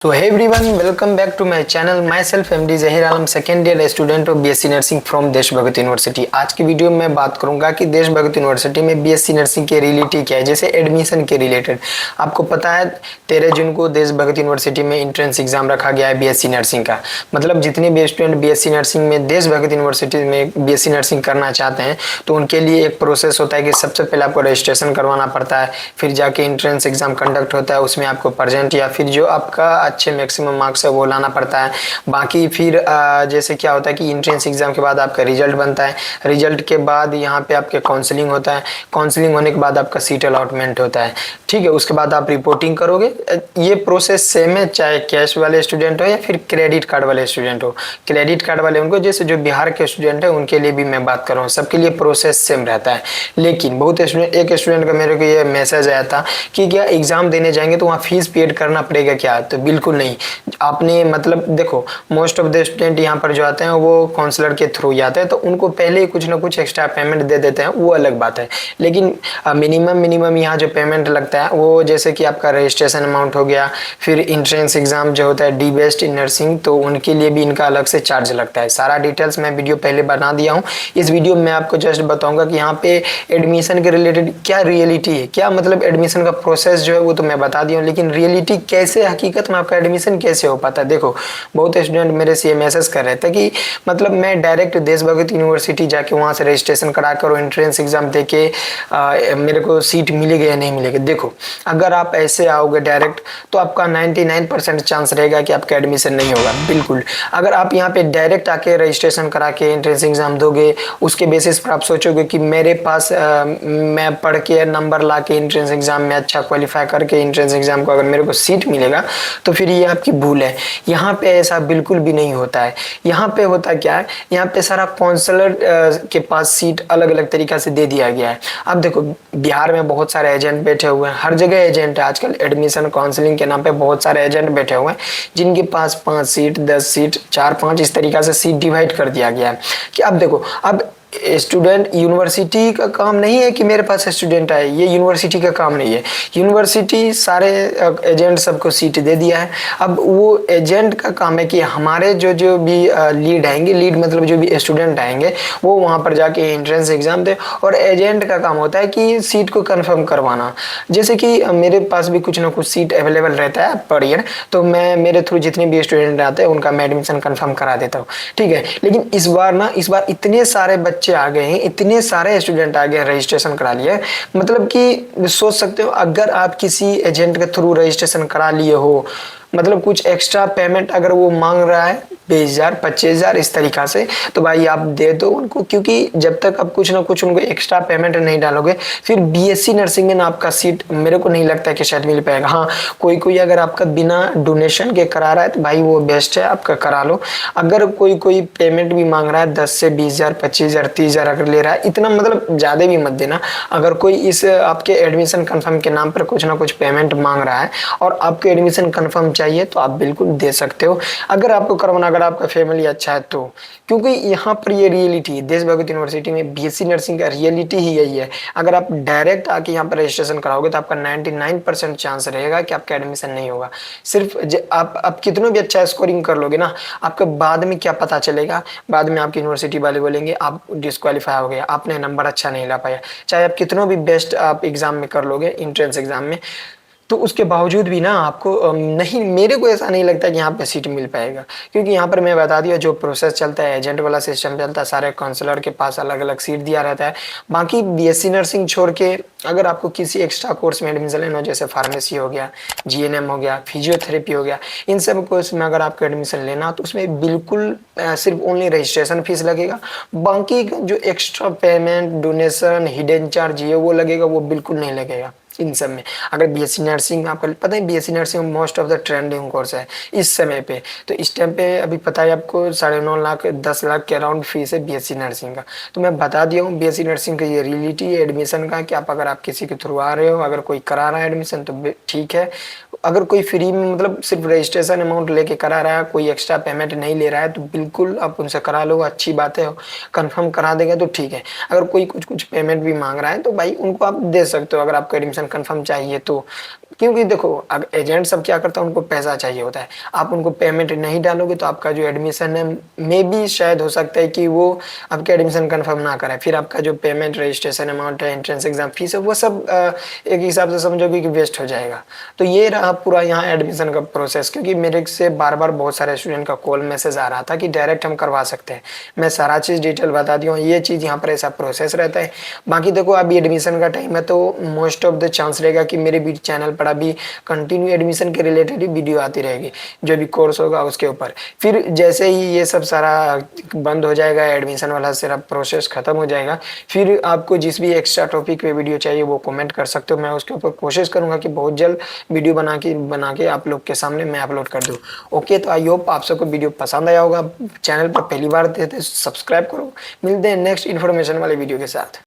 So hey everyone, welcome back to my channel. Myself MD Zahir Alam, second year student of BSc nursing from देश भगत university. आज की video में मैं बात करूंगा कि देश भगत यूनिवर्सिटी में बीएससी नर्सिंग के रिलेटेड क्या है। जैसे एडमिशन के रिलेटेड आपको पता है 13 जून को देश भगत यूनिवर्सिटी में एंट्रेंस एग्जाम रखा गया है बीएससी नर्सिंग का। मतलब जितने भी स्टूडेंट बीएससी नर्सिंग में देश भगत यूनिवर्सिटी में बीएससी नर्सिंग करना चाहते हैं तो उनके लिए एक प्रोसेस होता है कि सबसे पहले आपको रजिस्ट्रेशन करवाना पड़ता है, फिर जाके एंट्रेंस एग्जाम कंडक्ट होता है, उसमें आपको प्रेजेंट या फिर जो आपका अच्छे मैक्सिमम मार्क्स है वो लाना पड़ता है। बाकी फिर जैसे क्या होता है कि एंट्रेंस एग्जाम के बाद आपका रिजल्ट बनता है, रिजल्ट के बाद यहाँ पे आपके काउंसलिंग होता है, काउंसलिंग होने के बाद आपका सीट अलॉटमेंट होता है। ठीक है, उसके बाद आप रिपोर्टिंग करोगे। ये प्रोसेस सेम है चाहे कैश वाले स्टूडेंट हो या फिर क्रेडिट कार्ड वाले स्टूडेंट हो। क्रेडिट कार्ड वाले उनको, जैसे जो बिहार के स्टूडेंट है उनके लिए भी मैं बात कर रहा हूँ, सबके लिए प्रोसेस सेम रहता है। लेकिन बहुत स्टूडेंट, एक स्टूडेंट का मेरे को ये मैसेज आया था कि क्या एग्जाम देने जाएंगे तो वहाँ फीस पेड करना पड़ेगा क्या? तो बिल्कुल नहीं। आपने मतलब देखो, मोस्ट ऑफ द स्टूडेंट यहाँ पर जो आते हैं वो काउंसलर के थ्रू जाते हैं तो उनको पहले ही कुछ ना कुछ एक्स्ट्रा पेमेंट दे देते हैं, वो अलग बात है। लेकिन मिनिमम यहाँ जो पेमेंट लगता है वो जैसे कि आपका रजिस्ट्रेशन अमाउंट हो गया, फिर इंट्रेंस एग्जाम जो होता है डी बेस्ट इन नर्सिंग, तो उनके लिए भी इनका अलग से चार्ज लगता है। सारा डिटेल्स मैं वीडियो पहले बना दिया हूँ। इस वीडियो में मैं आपको जस्ट बताऊंगा कि यहाँ पे एडमिशन के रिलेटेड क्या रियलिटी है, क्या मतलब एडमिशन का प्रोसेस जो है वो तो मैं बता दिया हूँ, लेकिन रियलिटी कैसे, हकीकत में आपका एडमिशन कैसे हो पाता है। देखो, बहुत स्टूडेंट मेरे से ये मैसेज कर रहे थे कि मतलब मैं डायरेक्ट देश भगत यूनिवर्सिटी जाके वहाँ से रजिस्ट्रेशन करा कर एंट्रेंस एग्जाम दे के मेरे को सीट मिलेगी या नहीं मिलेगी। देखो, अगर आप ऐसे आओगे डायरेक्ट तो आपका 99% चांस रहेगा कि आपका एडमिशन नहीं होगा। बिल्कुल, अगर आप यहाँ पे डायरेक्ट आके रजिस्ट्रेशन करा के एंट्रेंस एग्जाम दोगे, उसके बेसिस पर आप सोचोगे कि मेरे पास मैं पढ़ के नंबर ला के एंट्रेंस एग्जाम में अच्छा क्वालिफाई करके एंट्रेंस एग्जाम को अगर मेरे को सीट मिलेगा, तो फिर ये आपकी भूल है। यहाँ पे ऐसा बिल्कुल भी नहीं होता है। यहाँ पे होता क्या है, यहाँ पे सारा काउंसलर के पास सीट अलग अलग तरीका से दे दिया गया है। अब देखो, बिहार में बहुत सारे एजेंट बैठे हुए हैं, हर जगह एजेंट है आजकल। एडमिशन काउंसलिंग के नाम पे बहुत सारे एजेंट बैठे हुए हैं जिनके पास 5 सीट 10 सीट 4-5 इस तरीका से सीट डिवाइड कर दिया गया है। कि अब देखो, अब स्टूडेंट, यूनिवर्सिटी का काम नहीं है कि मेरे पास स्टूडेंट आए, ये यूनिवर्सिटी का काम नहीं है। यूनिवर्सिटी सारे एजेंट सबको सीट दे दिया है। अब वो एजेंट का काम है कि हमारे जो जो भी लीड आएंगे, लीड मतलब जो भी स्टूडेंट आएंगे वो वहाँ पर जाके एंट्रेंस एग्जाम दे, और एजेंट का काम होता है कि सीट को कंफर्म करवाना। जैसे कि मेरे पास भी कुछ ना कुछ सीट अवेलेबल रहता है पर ईयर, तो मैं मेरे थ्रू जितने भी स्टूडेंट आते हैं उनका मैं एडमिशन कंफर्म करा देता हूँ। ठीक है, लेकिन इस बार इतने सारे बच्चे आ गए हैं, इतने सारे स्टूडेंट आ गए, रजिस्ट्रेशन करा लिया है। मतलब कि सोच सकते हो, अगर आप किसी एजेंट के थ्रू रजिस्ट्रेशन करा लिए हो, मतलब कुछ एक्स्ट्रा पेमेंट अगर वो मांग रहा है 20,000 25,000 इस तरीका से, तो भाई आप दे दो उनको, क्योंकि जब तक आप कुछ ना कुछ उनको एक्स्ट्रा पेमेंट नहीं डालोगे फिर बीएससी नर्सिंग में ना आपका सीट मेरे को नहीं लगता है कि शायद मिल पाएगा। हाँ, कोई अगर आपका बिना डोनेशन के करा रहा है तो भाई वो बेस्ट है, आपका करा लो। अगर कोई पेमेंट भी मांग रहा है 10 से 20,000 25,000 30,000 अगर ले रहा है, इतना मतलब ज्यादा भी मत देना। अगर कोई इस आपके एडमिशन कन्फर्म के नाम पर कुछ ना कुछ पेमेंट मांग रहा है और आपको एडमिशन कन्फर्म चाहिए तो आप बिल्कुल दे सकते हो, अगर आपको करवाना, अगर आपका फैमिली अच्छा है तो। क्योंकि यहाँ पर ये रियलिटी है, देश भगत यूनिवर्सिटी में बीएससी नर्सिंग का रियलिटी ही यही है। अगर आप डायरेक्ट आके यहाँ पर रजिस्ट्रेशन कराओगे तो आपका 99% चांस रहेगा कि आपका एडमिशन नहीं होगा। सिर्फ आप कितना भी अच्छा स्कोरिंग कर लोगे ना, आपको बाद में क्या पता चलेगा, बाद में आपकी यूनिवर्सिटी वाले बोलेंगे आप डिस्क्वालीफाई हो गए, आपने नंबर अच्छा नहीं ला पाया। चाहे आप कितना भी बेस्ट आप एग्जाम में कर लोगे, इंट्रेंस एग्जाम में, तो उसके बावजूद भी ना आपको नहीं, मेरे को ऐसा नहीं लगता कि यहाँ पे सीट मिल पाएगा। क्योंकि यहाँ पर मैं बता दिया जो प्रोसेस चलता है, एजेंट वाला सिस्टम चलता है, सारे काउंसलर के पास अलग अलग सीट दिया रहता है। बाकी बीएससी नर्सिंग छोड़ के अगर आपको किसी एक्स्ट्रा कोर्स में एडमिशन लेना हो, जैसे फार्मेसी हो गया, जीएनएम हो गया, फिजियोथेरेपी हो गया, इन सब कोर्स में अगर आपको एडमिशन लेना तो उसमें बिल्कुल सिर्फ ओनली रजिस्ट्रेशन फीस लगेगा। बाकी जो extra payment, donation, hidden charge ये वो लगेगा, वो बिल्कुल नहीं लगेगा इन सब में। अगर बीएससी नर्सिंग में, आपको पता है BSc nursing most of the trending course है इस समय पे, तो इस टाइम पे अभी पता है आपको 9.5 लाख 10 लाख के अराउंड फीस है बीएससी नर्सिंग का। तो मैं बता दिया हूँ बीएससी नर्सिंग का ये रियलिटी है एडमिशन का, कि आप अगर आप किसी के थ्रू आ रहे हो, अगर कोई करा रहा है एडमिशन तो ठीक है। अगर कोई फ्री में मतलब सिर्फ रजिस्ट्रेशन अमाउंट लेके करा रहा है, कोई एक्स्ट्रा पेमेंट नहीं ले रहा है, तो बिल्कुल आप उनसे करा लो, अच्छी बात है, कंफर्म करा देगा तो ठीक है। अगर कोई कुछ पेमेंट भी मांग रहा है तो भाई उनको आप दे सकते हो, अगर आपको एडमिशन कंफर्म चाहिए तो। क्योंकि देखो एजेंट सब क्या करता है, उनको पैसा चाहिए होता है। आप उनको पेमेंट नहीं डालोगे तो आपका जो एडमिशन है मे बी शायद हो सकता है कि वो आपके एडमिशन कंफर्म ना कराए, फिर आपका जो पेमेंट, रजिस्ट्रेशन अमाउंट है, एंट्रेंस एग्जाम फीस है, वो सब एक हिसाब से समझोगे कि वेस्ट हो जाएगा। तो ये रहा पूरा यहाँ एडमिशन का प्रोसेस। क्योंकि मेरे से बार बार बहुत सारे स्टूडेंट का कॉल मैसेज आ रहा था कि डायरेक्ट हम करवा सकते हैं। मैं सारा चीज़ डिटेल बता दिया हूँ, ये चीज़ यहाँ पर ऐसा प्रोसेस रहता है। बाकी देखो अभी एडमिशन का टाइम है तो मोस्ट ऑफ द चांस रहेगा कि मेरे भी चैनल पर अभी कंटिन्यू एडमिशन के रिलेटेड ही वीडियो आती रहेगी, जो भी कोर्स होगा उसके ऊपर। फिर जैसे ही ये सब सारा बंद हो जाएगा, एडमिशन वाला सारा प्रोसेस खत्म हो जाएगा, फिर आपको जिस भी एक्स्ट्रा टॉपिक पे वीडियो चाहिए वो कमेंट कर सकते हो। मैं उसके ऊपर कोशिश करूंगा कि बहुत जल्द वीडियो बना के आप लोग के सामने मैं अपलोड कर दूं। ओके, तो आई होप आप सबको वीडियो पसंद आया होगा। चैनल पर पहली बार थे तो सब्सक्राइब करो। मिलते हैं नेक्स्ट इन्फॉर्मेशन वाले वीडियो के साथ।